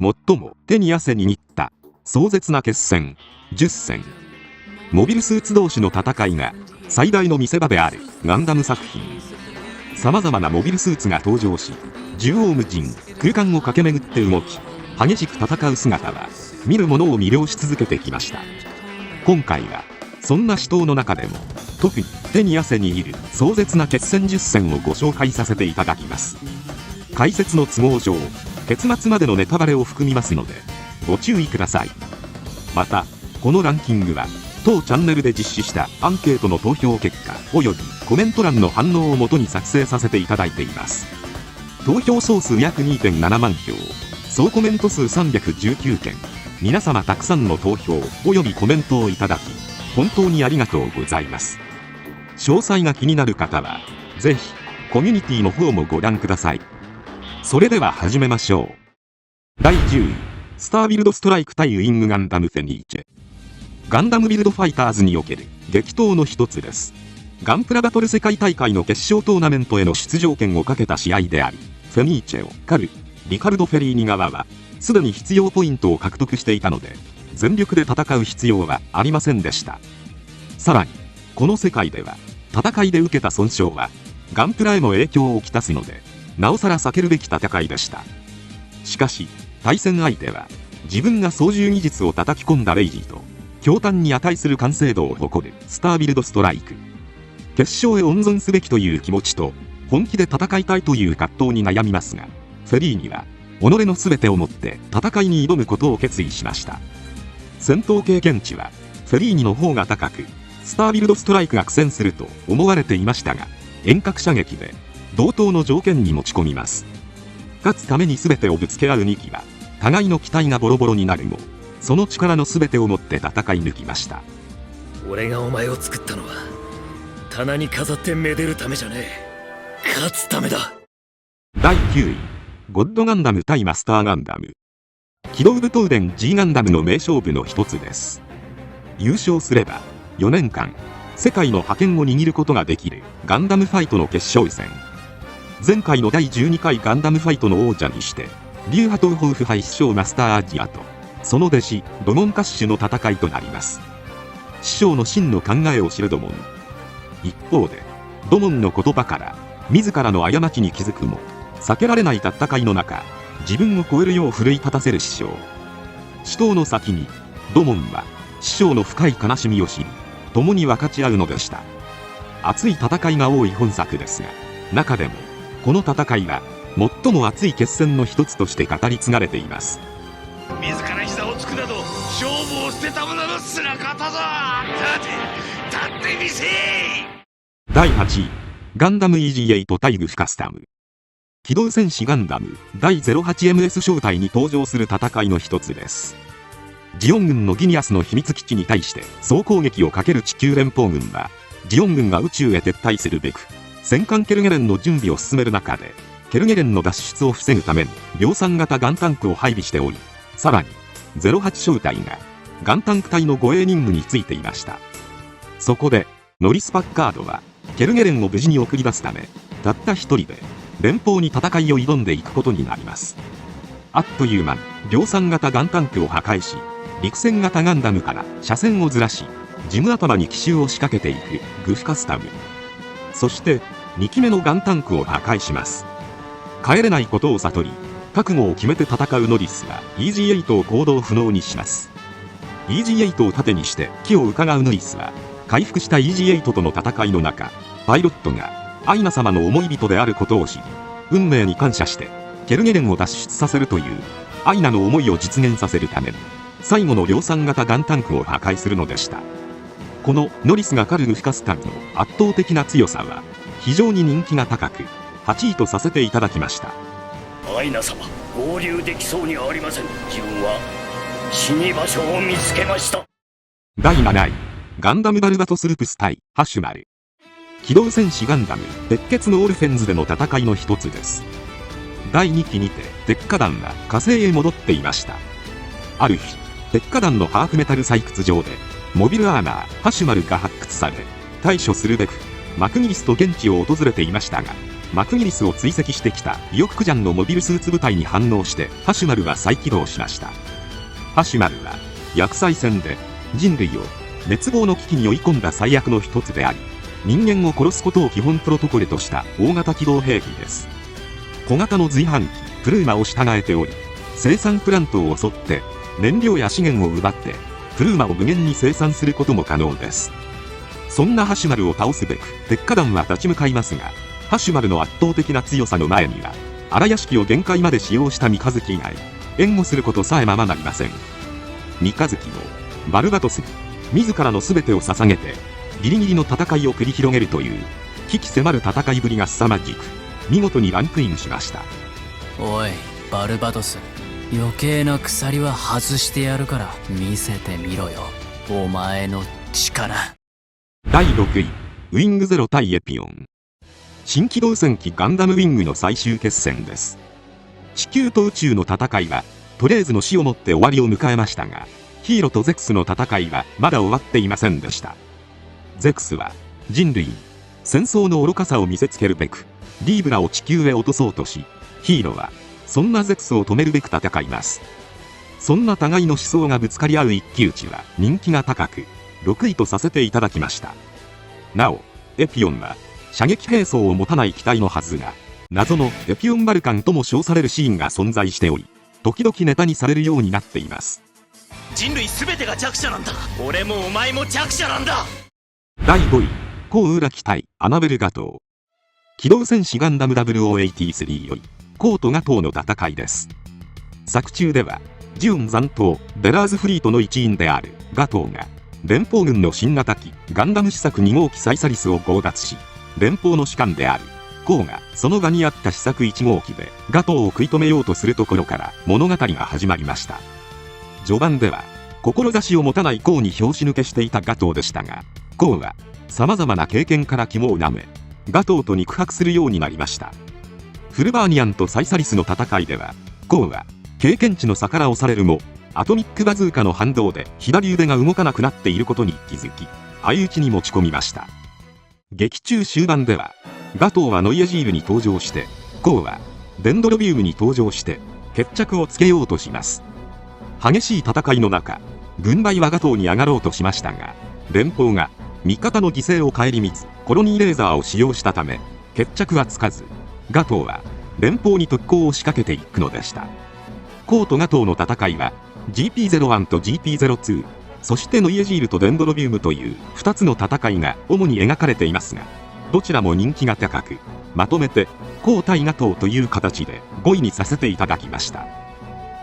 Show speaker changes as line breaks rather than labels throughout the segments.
最も手に汗握った壮絶な決戦10戦。モビルスーツ同士の戦いが最大の見せ場であるガンダム作品。様々なモビルスーツが登場し、縦横無尽空間を駆け巡って動き激しく戦う姿は見る者を魅了し続けてきました。今回はそんな死闘の中でも特に手に汗握る壮絶な決戦10戦をご紹介させていただきます。解説の都合上結末までのネタバレを含みますのでご注意ください。またこのランキングは当チャンネルで実施したアンケートの投票結果およびコメント欄の反応をもとに作成させていただいています。投票総数約 2.7 万票、総コメント数319件、皆様たくさんの投票およびコメントをいただき本当にありがとうございます。詳細が気になる方はぜひコミュニティの方もご覧ください。それでは始めましょう。第10位、スタービルドストライク対ウィングガンダムフェニーチェ。ガンダムビルドファイターズにおける激闘の一つです。ガンプラバトル世界大会の決勝トーナメントへの出場権をかけた試合であり、フェニーチェを狩るリカルド・フェリーニ側はすでに必要ポイントを獲得していたので全力で戦う必要はありませんでした。さらにこの世界では戦いで受けた損傷はガンプラへの影響をきたすのでなおさら避けるべき戦いでした。しかし対戦相手は自分が操縦技術を叩き込んだレイジーと驚嘆に値する完成度を誇るスタービルドストライク。決勝へ温存すべきという気持ちと本気で戦いたいという葛藤に悩みますが、フェリーニは己の全てをもって戦いに挑むことを決意しました。戦闘経験値はフェリーニの方が高く、スタービルドストライクが苦戦すると思われていましたが、遠隔射撃で同等の条件に持ち込みます。勝つために全てをぶつけ合う2機は互いの機体がボロボロになるもその力の全てをもって戦い抜きました。
俺がお前を作ったのは棚に飾ってめでるためじゃねえ、勝つためだ。
第9位、ゴッドガンダム対マスターガンダム。機動武闘伝 G ガンダムの名勝負の一つです。優勝すれば4年間世界の覇権を握ることができるガンダムファイトの決勝戦。前回の第12回ガンダムファイトの王者にしてリュウハトウホウフ杯師匠マスターアジアとその弟子ドモンカッシュの戦いとなります。師匠の真の考えを知るドモン。一方でドモンの言葉から自らの過ちに気づくも避けられない戦いの中自分を超えるよう奮い立たせる師匠。死闘の先にドモンは師匠の深い悲しみを知り共に分かち合うのでした。熱い戦いが多い本作ですが、中でもこの戦いは最も熱い決戦の一つとして語り継がれています。
自ら膝をつくなど勝負を捨てた者のつらかったぞ。立ってみせ。
第8位、ガンダム EG8 対グフカスタム。機動戦士ガンダム第 08MS 小隊に登場する戦いの一つです。ジオン軍のギニアスの秘密基地に対して総攻撃をかける地球連邦軍はジオン軍が宇宙へ撤退するべく戦艦ケルゲレンの準備を進める中で、ケルゲレンの脱出を防ぐために量産型ガンタンクを配備しており、さらに08小隊がガンタンク隊の護衛任務についていました。そこでノリス・パッカードはケルゲレンを無事に送り出すためたった一人で連邦に戦いを挑んでいくことになります。あっという間に量産型ガンタンクを破壊し、陸戦型ガンダムから車線をずらしジム頭に奇襲を仕掛けていくグフカスタム。そして2機目のガンタンクを破壊します。帰れないことを悟り覚悟を決めて戦うノリスは EG8 を行動不能にします。 EG8 を盾にして機を伺うノリスは回復した EG8 との戦いの中、パイロットがアイナ様の思い人であることを知り運命に感謝してケルゲレンを脱出させるというアイナの思いを実現させるために最後の量産型ガンタンクを破壊するのでした。このノリスが狩るグフカスタムの圧倒的な強さは非常に人気が高く8位とさせていただきました。
アイナ様、合流できそうにありません。自分は死に場所を見つけました。
第7位、ガンダムバルバトスルプス対ハシュマル。機動戦士ガンダム鉄血のオルフェンズでの戦いの一つです。第2期にて鉄火団は火星へ戻っていました。ある日、鉄火団のハーフメタル採掘場でモビルアーマーハシュマルが発掘され対処するべくマクギリスと現地を訪れていましたが、マクギリスを追跡してきたイオククジャンのモビルスーツ部隊に反応してハシュマルは再起動しました。ハシュマルは厄災戦で人類を滅亡の危機に追い込んだ最悪の一つであり、人間を殺すことを基本プロトコルとした大型機動兵器です。小型の随伴機プルーマを従えており、生産プラントを襲って燃料や資源を奪ってプルーマを無限に生産することも可能です。そんなハシュマルを倒すべく鉄火団は立ち向かいますが、ハシュマルの圧倒的な強さの前には荒屋敷を限界まで使用した三日月以外援護することさえままなりません。三日月もバルバトス自らの全てを捧げてギリギリの戦いを繰り広げるという鬼気迫る戦いぶりが凄まじく、見事にランクインしました。
おいバルバトス、余計な鎖は外してやるから見せてみろよ、お前の力。
第6位、ウィングゼロ対エピオン。新機動戦機ガンダムウィングの最終決戦です。地球と宇宙の戦いはトレーズの死をもって終わりを迎えましたが、ヒーロとゼクスの戦いはまだ終わっていませんでした。ゼクスは人類に戦争の愚かさを見せつけるべくリーブラを地球へ落とそうとし、ヒーロはそんなゼクスを止めるべく戦います。そんな互いの思想がぶつかり合う一騎打ちは人気が高く6位とさせていただきました。なおエピオンは射撃兵装を持たない機体のはずが、謎のエピオンバルカンとも称されるシーンが存在しており、時々ネタにされるようになっています。
人類全てが弱者なんだ。俺もお前も弱者なんだ。
第5位、コウウラ機対アナベルガトー。機動戦士ガンダム0083よりコウとガトーの戦いです。作中ではジューン残党ベラーズフリートの一員であるガトーが連邦軍の新型機ガンダム試作2号機サイサリスを強奪し、連邦の士官であるコウがその場にあった試作1号機でガトーを食い止めようとするところから物語が始まりました。序盤では志を持たないコウに拍子抜けしていたガトーでしたが、コウは様々な経験から肝を舐めガトーと肉薄するようになりました。フルバーニアンとサイサリスの戦いではコウは経験値の差から押されるもアトミックバズーカの反動で左腕が動かなくなっていることに気づき相打ちに持ち込みました。劇中終盤ではガトーはノイエジールに登場して、コウはデンドロビウムに登場して決着をつけようとします。激しい戦いの中、軍配はガトーに上がろうとしましたが、連邦が味方の犠牲を顧みずコロニーレーザーを使用したため決着はつかず、ガトーは連邦に特攻を仕掛けていくのでした。コウとガトーの戦いは GP01 と GP02、そしてノイエジールとデンドロビウムという2つの戦いが主に描かれていますが、どちらも人気が高く、まとめてコウ対ガトーという形で5位にさせていただきました。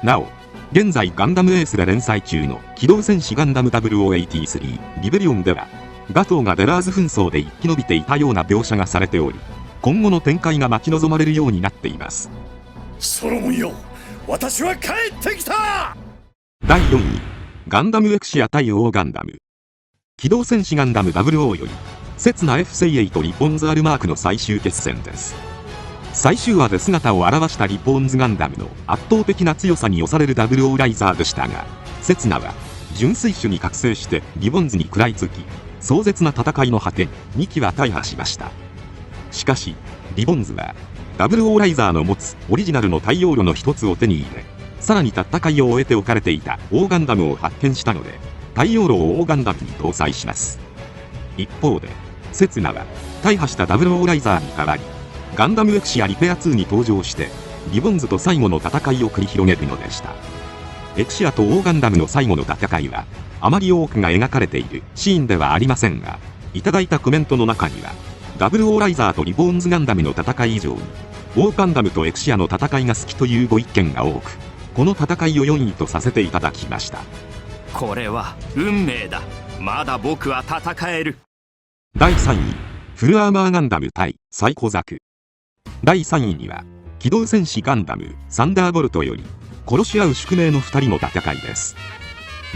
なお現在ガンダムエースで連載中の機動戦士ガンダム0083リベリオンではガトーがデラーズ紛争で生き延びていたような描写がされており、今後の展開が待ち望まれるようになっています。
ソロモンよ、私は帰ってきた。
第4位、ガンダムエクシア対オーガンダム。機動戦士ガンダム00より刹那 F セイエイとリボンズアルマークの最終決戦です。最終話で姿を現したリボンズガンダムの圧倒的な強さに押されるダブルオーライザーでしたが、刹那は純粋種に覚醒してリボンズに食らいつき、壮絶な戦いの果てに2機は大破しました。しかしリボンズはダブルオーライザーの持つオリジナルの太陽炉の一つを手に入れ、さらに戦いを終えて置かれていたオーガンダムを発見したので太陽炉をオーガンダムに搭載します。一方で刹那は大破したダブルオーライザーに代わりガンダムエクシアリペア2に登場してリボンズと最後の戦いを繰り広げるのでした。エクシアとオーガンダムの最後の戦いはあまり多くが描かれているシーンではありませんが、いただいたコメントの中にはダブルオーライザーとリボーンズガンダムの戦い以上にオーガンダムとエクシアの戦いが好きというご意見が多く、この戦いを4位とさせていただきました。
これは運命だ。まだ僕は戦える。
第3位、フルアーマーガンダム対サイコザク。第3位には機動戦士ガンダムサンダーボルトより殺し合う宿命の2人の戦いです。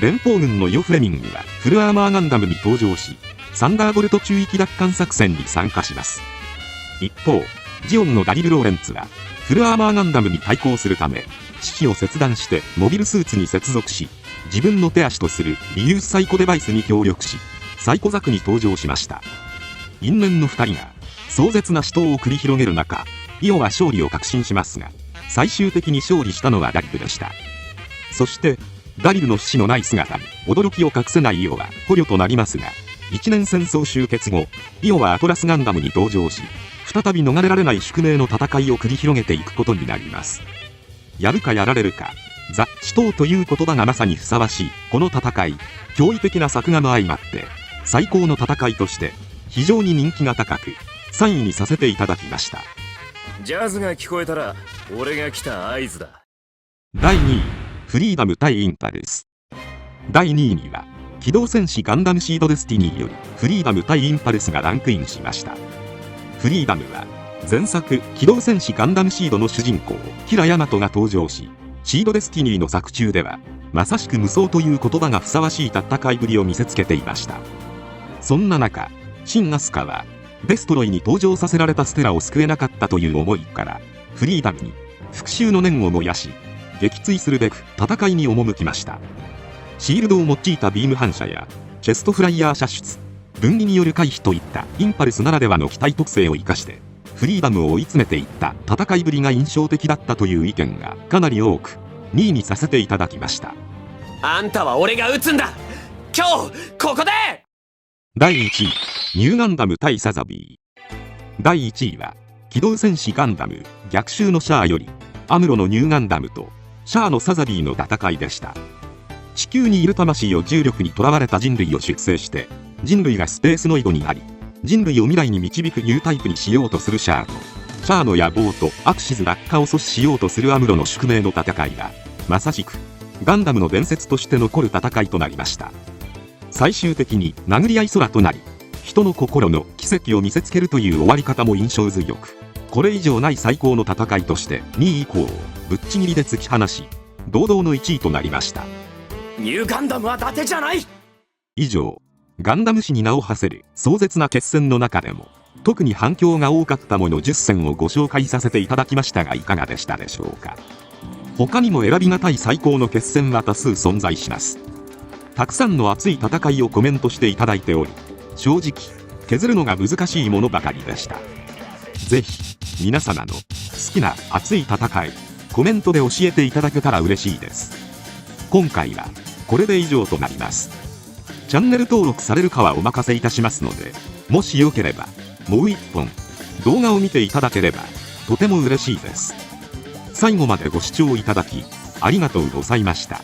連邦軍のヨ・フレミングはフルアーマーガンダムに登場し、サンダーボルト中域奪還作戦に参加します。一方ジオンのダリル・ローレンツはフルアーマーガンダムに対抗するため機器を切断してモビルスーツに接続し、自分の手足とするリユースサイコデバイスに協力しサイコザクに登場しました。因縁の2人が壮絶な死闘を繰り広げる中、イオは勝利を確信しますが、最終的に勝利したのはダリルでした。そしてダリルの死のない姿に驚きを隠せないイオは捕虜となりますが、一年戦争終結後、イオはアトラスガンダムに登場し、再び逃れられない宿命の戦いを繰り広げていくことになります。やるかやられるか、ザ・死闘という言葉がまさにふさわしいこの戦い。驚異的な作画も相まって最高の戦いとして非常に人気が高く、3位にさせていただきました。
ジャズが聞こえたら俺が来た合図だ。
第2位、フリーダム対インパルス。第2位には機動戦士ガンダムシードデスティニーよりフリーダム対インパルスがランクインしました。フリーダムは前作機動戦士ガンダムシードの主人公キラヤマトが登場し、シードデスティニーの作中ではまさしく無双という言葉がふさわしい戦いぶりを見せつけていました。そんな中、シン・アスカはデストロイに登場させられたステラを救えなかったという思いからフリーダムに復讐の念を燃やし、撃墜するべく戦いに赴きました。シールドを用いたビーム反射やチェストフライヤー射出、分離による回避といったインパルスならではの機体特性を生かしてフリーダムを追い詰めていった戦いぶりが印象的だったという意見がかなり多く、2位にさせていただきました。
あんたは俺が撃つんだ。今日ここで。
第1位、ニューガンダム対サザビー。第1位は機動戦士ガンダム逆襲のシャアよりアムロのニューガンダムとシャアのサザビーの戦いでした。地球にいる魂を重力にとらわれた人類を出生して、人類がスペースノイドになり、人類を未来に導くニュータイプにしようとするシャアと、シャアの野望とアクシズ落下を阻止しようとするアムロの宿命の戦いが、まさしくガンダムの伝説として残る戦いとなりました。最終的に殴り合い空となり、人の心の奇跡を見せつけるという終わり方も印象強く、これ以上ない最高の戦いとして2位以降をぶっちぎりで突き放し、堂々の1位となりました。
ニューガンダムは伊達じゃない。
以上、ガンダム史に名を馳せる壮絶な決戦の中でも特に反響が多かったもの10選をご紹介させていただきましたが、いかがでしたでしょうか。他にも選びがたい最高の決戦は多数存在します。たくさんの熱い戦いをコメントしていただいており、正直削るのが難しいものばかりでした。ぜひ皆様の好きな熱い戦いコメントで教えていただけたら嬉しいです。今回はこれで以上となります。チャンネル登録されるかはお任せいたしますので、もしよければもう一本動画を見ていただければとても嬉しいです。最後までご視聴いただきありがとうございました。